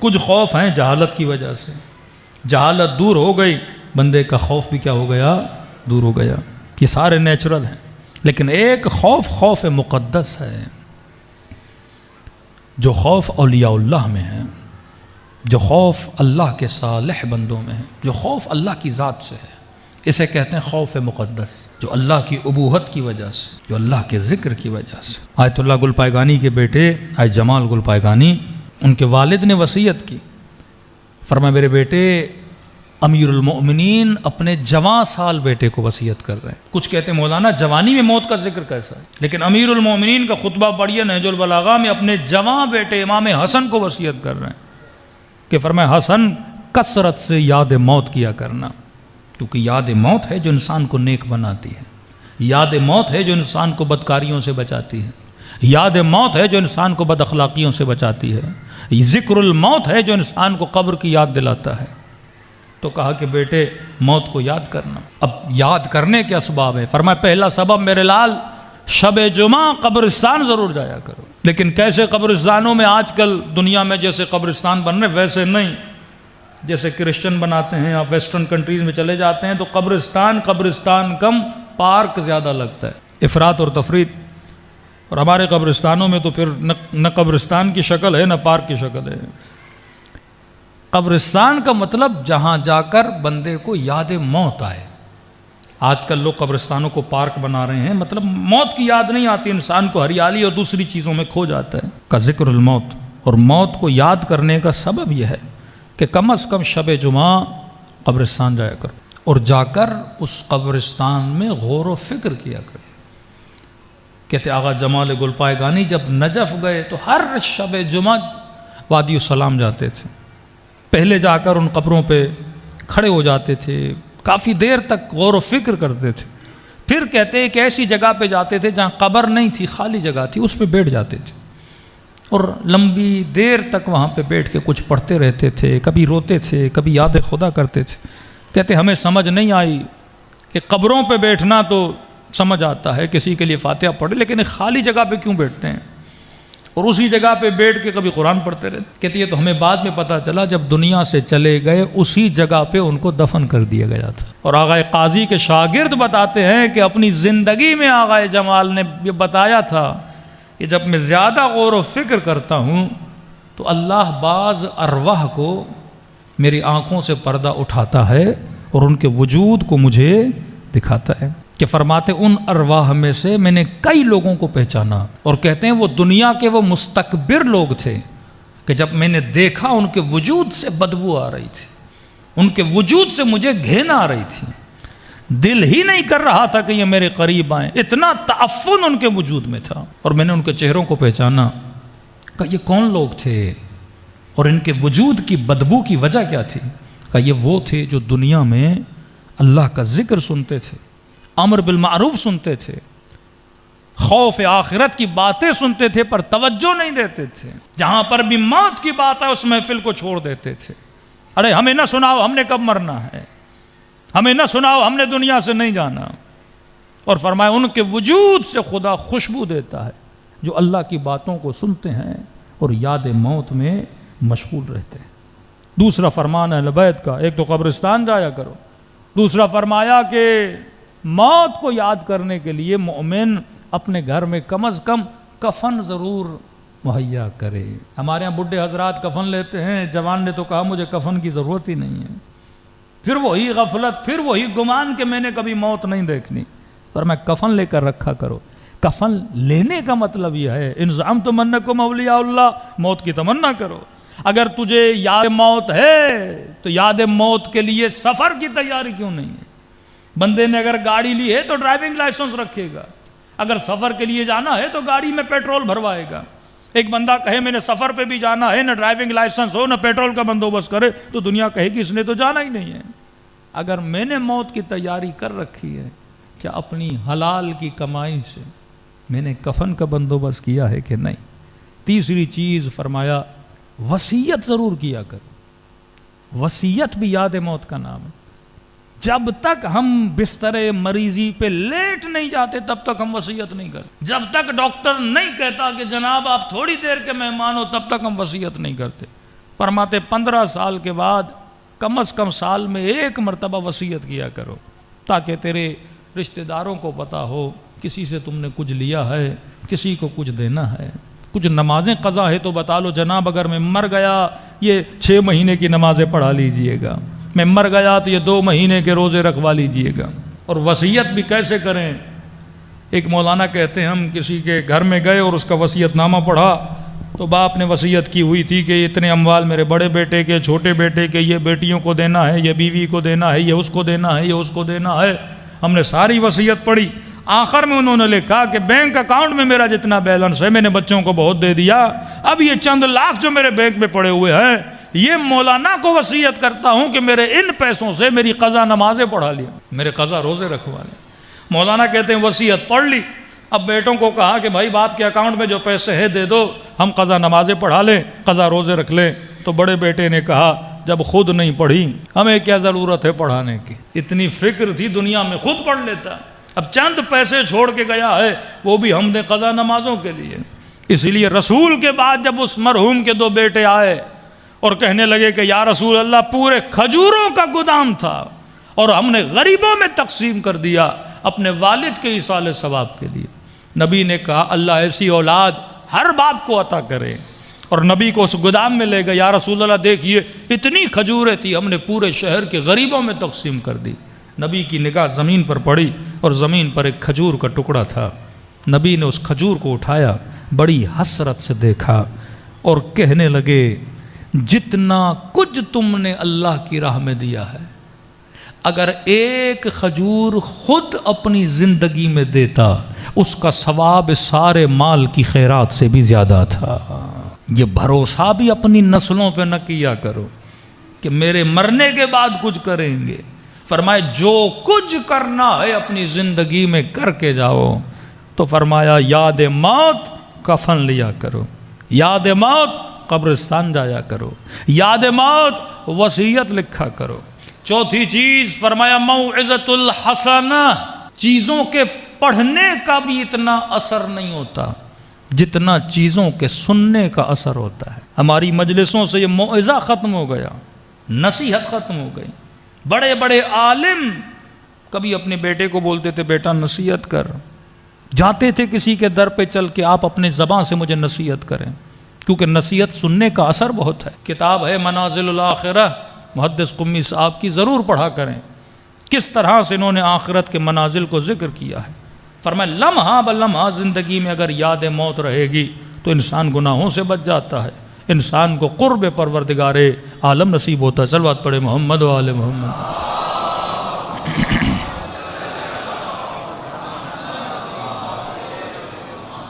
کچھ خوف ہیں جہالت کی وجہ سے، جہالت دور ہو گئی، بندے کا خوف بھی کیا ہو گیا؟ دور ہو گیا۔ یہ سارے نیچرل ہیں، لیکن ایک خوف، خوف مقدس ہے، جو خوف اولیاء اللہ میں ہے، جو خوف اللہ کے صالح بندوں میں ہے، جو خوف اللہ کی ذات سے ہے، اسے کہتے ہیں خوف مقدس، جو اللہ کی ابوہت کی وجہ سے، جو اللہ کے ذکر کی وجہ سے۔ آیت اللہ گل پائگانی کے بیٹے آیت جمال گل پائگانی، ان کے والد نے وصیت کی، فرمایا میرے بیٹے، امیر المؤمنین اپنے جوان سال بیٹے کو وصیت کر رہے ہیں۔ کچھ کہتے ہیں مولانا جوانی میں موت کا ذکر کیسا ہے؟ لیکن امیر المؤمنین کا خطبہ پڑھیے نہج البلاغہ میں، اپنے جوان بیٹے امام حسن کو وصیت کر رہے ہیں کہ فرمایا حسن کثرت سے یاد موت کیا کرنا، کیونکہ یاد موت ہے جو انسان کو نیک بناتی ہے، یاد موت ہے جو انسان کو بدکاریوں سے بچاتی ہے، یاد موت ہے جو انسان کو بد اخلاقیوں سے بچاتی ہے، ذکر الموت ہے جو انسان کو قبر کی یاد دلاتا ہے۔ تو کہا کہ بیٹے موت کو یاد کرنا۔ اب یاد کرنے کے اسباب ہیں، فرمایا پہلا سبب میرے لال شب جمعہ قبرستان ضرور جایا کرو۔ لیکن کیسے قبرستانوں میں آج کل دنیا میں جیسے قبرستان بن رہے ویسے نہیں، جیسے کرسچن بناتے ہیں، آپ ویسٹرن کنٹریز میں چلے جاتے ہیں تو قبرستان کم، پارک زیادہ لگتا ہے، افراط اور تفریط۔ اور ہمارے قبرستانوں میں تو پھر نہ قبرستان کی شکل ہے نہ پارک کی شکل ہے۔ قبرستان کا مطلب جہاں جا کر بندے کو یاد موت آئے۔ آج کل لوگ قبرستانوں کو پارک بنا رہے ہیں، مطلب موت کی یاد نہیں آتی انسان کو، ہریالی اور دوسری چیزوں میں کھو جاتا ہے۔ کا ذکر الموت، اور موت کو یاد کرنے کا سبب یہ ہے کہ کم از کم شب جمعہ قبرستان جایا کرو، اور جا کر اس قبرستان میں غور و فکر کیا کرو۔ کہتے آغا جمال گل پائگانی جب نجف گئے تو ہر شب جمعہ وادی السلام جاتے تھے، پہلے جا کر ان قبروں پہ کھڑے ہو جاتے تھے، کافی دیر تک غور و فکر کرتے تھے، پھر کہتے ایک ایسی جگہ پہ جاتے تھے جہاں قبر نہیں تھی، خالی جگہ تھی، اس پہ بیٹھ جاتے تھے اور لمبی دیر تک وہاں پہ بیٹھ کے کچھ پڑھتے رہتے تھے، کبھی روتے تھے، کبھی یاد خدا کرتے تھے۔ کہتے ہمیں سمجھ نہیں آئی کہ قبروں پہ بیٹھنا تو سمجھ آتا ہے کسی کے لیے فاتحہ پڑھے، لیکن ایک خالی جگہ پہ کیوں بیٹھتے ہیں اور اسی جگہ پہ بیٹھ کے کبھی قرآن پڑھتے رہتے۔ کہتے یہ تو ہمیں بعد میں پتہ چلا جب دنیا سے چلے گئے اسی جگہ پہ ان کو دفن کر دیا گیا تھا۔ اور آغا قاضی کے شاگرد بتاتے ہیں کہ اپنی زندگی میں آغا جمال نے یہ بتایا تھا کہ جب میں زیادہ غور و فکر کرتا ہوں تو اللہ بعض ارواح کو میری آنکھوں سے پردہ اٹھاتا ہے اور ان کے وجود کو مجھے دکھاتا ہے، کہ فرماتے ان ارواح میں سے میں نے کئی لوگوں کو پہچانا، اور کہتے ہیں وہ دنیا کے وہ مستکبر لوگ تھے کہ جب میں نے دیکھا ان کے وجود سے بدبو آ رہی تھی، ان کے وجود سے مجھے گھن آ رہی تھی، دل ہی نہیں کر رہا تھا کہ یہ میرے قریب آئیں، اتنا تعفن ان کے وجود میں تھا۔ اور میں نے ان کے چہروں کو پہچانا کہ یہ کون لوگ تھے اور ان کے وجود کی بدبو کی وجہ کیا تھی؟ کہ یہ وہ تھے جو دنیا میں اللہ کا ذکر سنتے تھے، امر بالمعروف سنتے تھے، خوف آخرت کی باتیں سنتے تھے پر توجہ نہیں دیتے تھے، جہاں پر بھی موت کی بات ہے اس محفل کو چھوڑ دیتے تھے۔ ارے ہمیں نہ سناؤ ہم نے کب مرنا ہے، ہمیں نہ سناؤ ہم نے دنیا سے نہیں جانا۔ اور فرمایا ان کے وجود سے خدا خوشبو دیتا ہے جو اللہ کی باتوں کو سنتے ہیں اور یاد موت میں مشغول رہتے ہیں۔ دوسرا فرمان اہل بیت کا، ایک تو قبرستان جایا کرو، دوسرا فرمایا کہ موت کو یاد کرنے کے لیے مومن اپنے گھر میں کم از کم کفن ضرور مہیا کرے۔ ہمارے ہاں بڈھے حضرات کفن لیتے ہیں، جوان نے تو کہا مجھے کفن کی ضرورت ہی نہیں ہے، پھر وہی غفلت، پھر وہی گمان کہ میں نے کبھی موت نہیں دیکھنی۔ پر میں کفن لے کر رکھا کرو۔ کفن لینے کا مطلب یہ ہے انضام تو منکم اولیاء اللہ، موت کی تمنا کرو۔ اگر تجھے یاد موت ہے تو یاد موت کے لیے سفر کی تیاری کیوں نہیں ہے؟ بندے نے اگر گاڑی لی ہے تو ڈرائیونگ لائسنس رکھے گا، اگر سفر کے لیے جانا ہے تو گاڑی میں پیٹرول بھروائے گا۔ ایک بندہ کہے میں نے سفر پہ بھی جانا ہے، نہ ڈرائیونگ لائسنس ہو نہ پیٹرول کا بندوبست کرے تو دنیا کہے گی اس نے تو جانا ہی نہیں ہے۔ اگر میں نے موت کی تیاری کر رکھی ہے، کیا اپنی حلال کی کمائی سے میں نے کفن کا بندوبست کیا ہے کہ نہیں؟ تیسری چیز فرمایا وصیت ضرور کیا کرو۔ وصیت بھی یاد موت کا نام ہے۔ جب تک ہم بستر مریضی پہ لیٹ نہیں جاتے تب تک ہم وصیت نہیں کرتے، جب تک ڈاکٹر نہیں کہتا کہ جناب آپ تھوڑی دیر کے مہمان ہو تب تک ہم وصیت نہیں کرتے۔ فرماتے 15 سال کے بعد کم از کم سال میں 1 مرتبہ وصیت کیا کرو، تاکہ تیرے رشتہ داروں کو پتہ ہو کسی سے تم نے کچھ لیا ہے، کسی کو کچھ دینا ہے۔ کچھ نمازیں قضا ہے تو بتا لو جناب اگر میں مر گیا یہ 6 مہینے کی نمازیں پڑھا لیجئے گا، میں مر گیا تو یہ 2 مہینے کے روزے رکھوا لیجئے گا۔ اور وصیت بھی کیسے کریں؟ ایک مولانا کہتے ہیں ہم کسی کے گھر میں گئے اور اس کا وصیت نامہ پڑھا تو باپ نے وصیت کی ہوئی تھی کہ اتنے اموال میرے بڑے بیٹے کے، چھوٹے بیٹے کے، یہ بیٹیوں کو دینا ہے، یہ بیوی کو دینا ہے، یہ اس کو دینا ہے، یہ اس کو دینا ہے۔ ہم نے ساری وصیت پڑھی، آخر میں انہوں نے لکھا کہ بینک اکاؤنٹ میں میرا جتنا بیلنس ہے میں نے بچوں کو بہت دے دیا، اب یہ چند لاکھ جو میرے بینک میں پڑے ہوئے ہیں یہ مولانا کو وصیت کرتا ہوں کہ میرے ان پیسوں سے میری قضا نمازیں پڑھا لیا، میرے قضا روزے رکھوا لیں۔ مولانا کہتے ہیں وصیت پڑھ لی، اب بیٹوں کو کہا کہ بھائی باپ کے اکاؤنٹ میں جو پیسے ہیں دے دو، ہم قضا نمازیں پڑھا لیں، قضا روزے رکھ لیں۔ تو بڑے بیٹے نے کہا جب خود نہیں پڑھی ہمیں کیا ضرورت ہے پڑھانے کی، اتنی فکر تھی دنیا میں خود پڑھ لیتا، اب چند پیسے چھوڑ کے گیا ہے وہ بھی ہم نے قضا نمازوں کے لیے۔ اسی لیے رسول کے بعد جب اس مرحوم کے 2 بیٹے آئے اور کہنے لگے کہ یا رسول اللہ پورے کھجوروں کا گودام تھا اور ہم نے غریبوں میں تقسیم کر دیا اپنے والد کے ایصال ثواب کے لیے، نبی نے کہا اللہ ایسی اولاد ہر باپ کو عطا کرے، اور نبی کو اس گودام میں لے گئے، یا رسول اللہ دیکھیے اتنی کھجوریں تھی ہم نے پورے شہر کے غریبوں میں تقسیم کر دی۔ نبی کی نگاہ زمین پر پڑی اور زمین پر ایک کھجور کا ٹکڑا تھا، نبی نے اس کھجور کو اٹھایا، بڑی حسرت سے دیکھا اور کہنے لگے جتنا کچھ تم نے اللہ کی راہ میں دیا ہے اگر ایک کھجور خود اپنی زندگی میں دیتا اس کا ثواب سارے مال کی خیرات سے بھی زیادہ تھا۔ یہ بھروسہ بھی اپنی نسلوں پہ نہ کیا کرو کہ میرے مرنے کے بعد کچھ کریں گے، فرمائے جو کچھ کرنا ہے اپنی زندگی میں کر کے جاؤ۔ تو فرمایا یاد موت کفن لیا کرو، یاد موت قبرستان جایا کرو، یاد موت وصیت لکھا کرو۔ چوتھی چیز فرمایا موعظۃ الحسنہ، چیزوں کے پڑھنے کا بھی اتنا اثر نہیں ہوتا جتنا چیزوں کے سننے کا اثر ہوتا ہے۔ ہماری مجلسوں سے یہ موعظہ ختم ہو گیا، نصیحت ختم ہو گئی۔ بڑے بڑے عالم کبھی اپنے بیٹے کو بولتے تھے بیٹا نصیحت کر، جاتے تھے کسی کے در پہ چل کے آپ اپنے زبان سے مجھے نصیحت کریں، کیونکہ نصیحت سننے کا اثر بہت ہے۔ کتاب ہے منازل الاخرہ، محدث قمی صاحب کی، ضرور پڑھا کریں، کس طرح سے انہوں نے آخرت کے منازل کو ذکر کیا ہے۔ فرمایا لمحہ بلمحہ زندگی میں اگر یاد موت رہے گی تو انسان گناہوں سے بچ جاتا ہے، انسان کو قرب پروردگار عالم نصیب ہوتا ہے۔ صلوات پڑھے محمد و آل محمد۔